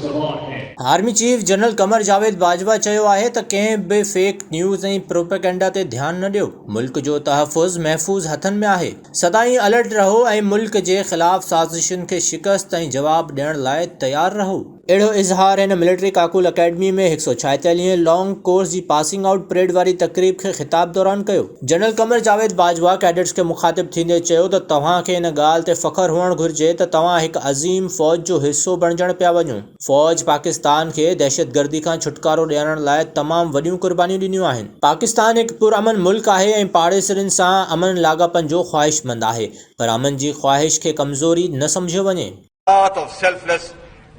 सवार हैं। Army chief general Qamar Javed Bajwa चयो आहे त कंहिं बि फेक न्यूज़ ऐं प्रोपेगेंडा ते ध्यान न ॾियो। मुल्क जो तहफ़ुज़ महफ़ूज़ हथनि में आहे। सदाईं अलर्ट रहो ऐं मुल्क जे ख़िलाफ़ साज़िशुनि खे शिकस्त ऐं जवाब ॾियण लाइ तयारु रहो। अहिड़ो इज़हार हिन मिलिट्री काकुल अकेडमी में 146 लॉन्ग कोर्स जी पासिंग आउट परेड वारी तक़रीब खे ख़िताब दौरान कयो। जनरल कमर जावेद बाजवा कैडेट्स खे मुखातिब थींदे चयो त तव्हांखे हिन ॻाल्हि ते फ़ख्रु हुअणु घुरिजे त तव्हां हिकु अज़ीम फ़ौज जो हिसो बणिजण पिया वञो। फ़ौज पाकिस्तान खे दहशतगर्दी खां छुटकारो ॾियारण लाइ तमामु वॾियूं क़ुर्बानियूं ॾिनियूं आहिनि। पाकिस्तान हिकु पुरअमन मुल्क आहे ऐं पाड़ेसरनि सां अमन लाॻापन जो ख़्वाहिशमंद आहे, पर अमन जी ख़्वाहिश खे कमज़ोरी न सम्झियो वञे। Path of selfless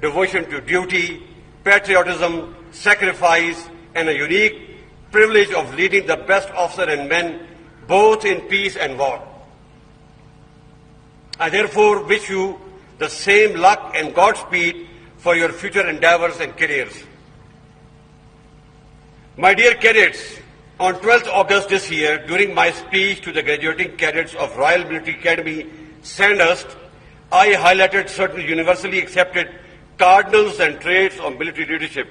devotion to duty, patriotism, sacrifice, and a unique privilege of leading the best officer and men both in peace and war. I therefore wish you the same luck and Godspeed for your future endeavors and careers. My dear cadets, on 12th August this year, during my speech to the graduating cadets of Royal Military Academy, Sandhurst, I highlighted certain universally accepted cardinals and traits of military leadership,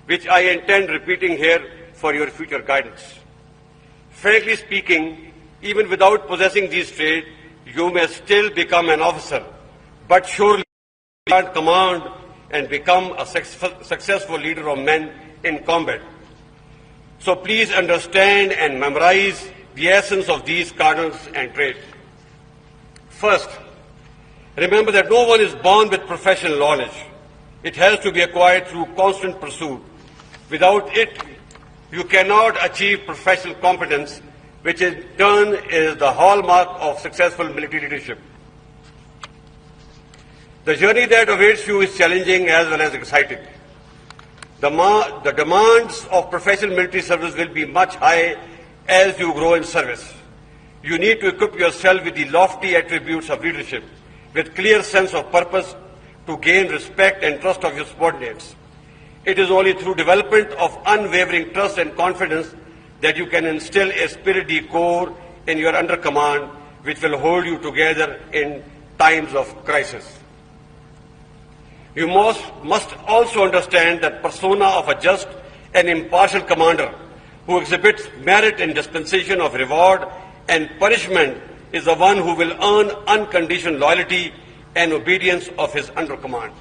which I intend repeating here for your future guidance. Frankly speaking, even without possessing these traits, you may still become an officer, but surely you can't command and become a successful leader of men in combat. So please understand and memorize the essence of these cardinals and traits. First, remember that no one is born with professional knowledge. It has to be acquired through constant pursuit. Without it, you cannot achieve professional competence, which in turn is the hallmark of successful military leadership. The journey that awaits you is challenging as well as exciting. The demands of professional military service will be much high as you grow in service. You need to equip yourself with the lofty attributes of leadership, with clear sense of purpose to gain respect and trust of your subordinates. It is only through development of unwavering trust and confidence that you can instill a spirit de corps in your under command, which will hold you together in times of crisis. You must also understand that persona of a just and impartial commander who exhibits merit in dispensation of reward and punishment is the one who will earn unconditional loyalty and obedience of his under command.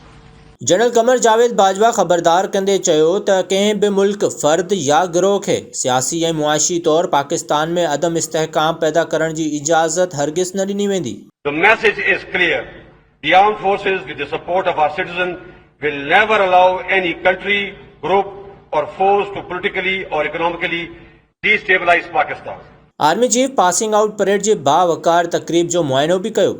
General Qamar Javed Bajwa ख़बरदार कंदे चयो त कंहिं बि मुल्क फ़र्द या गिरोह खे सियासी ऐं मुआशी तौर पाकिस्तान में अदम इस्तेहकाम पैदा करण जी इजाज़त हरगिज़ न ॾिनी वेंदी। The message is clear. The armed forces, with the support of our citizens, will never allow any country, group or force to politically or economically destabilize Pakistan. Army chief passing out parade जी बावकार तकरीब जो मुआयनो भी कयो।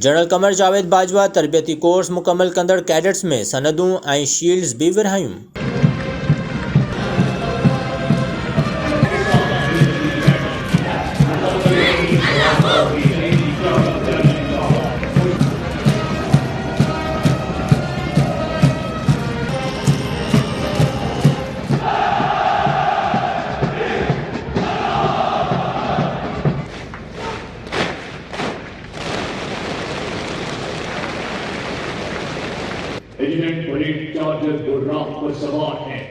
General Qamar Javed Bajwa तरबियती course मुकम्मल कंदड़ कैडेट्स में सनदूं ऐं शील्ड्स भी विरहायूं। रेजिमेंट परेड चार्जर जो राह पर सवार हैं।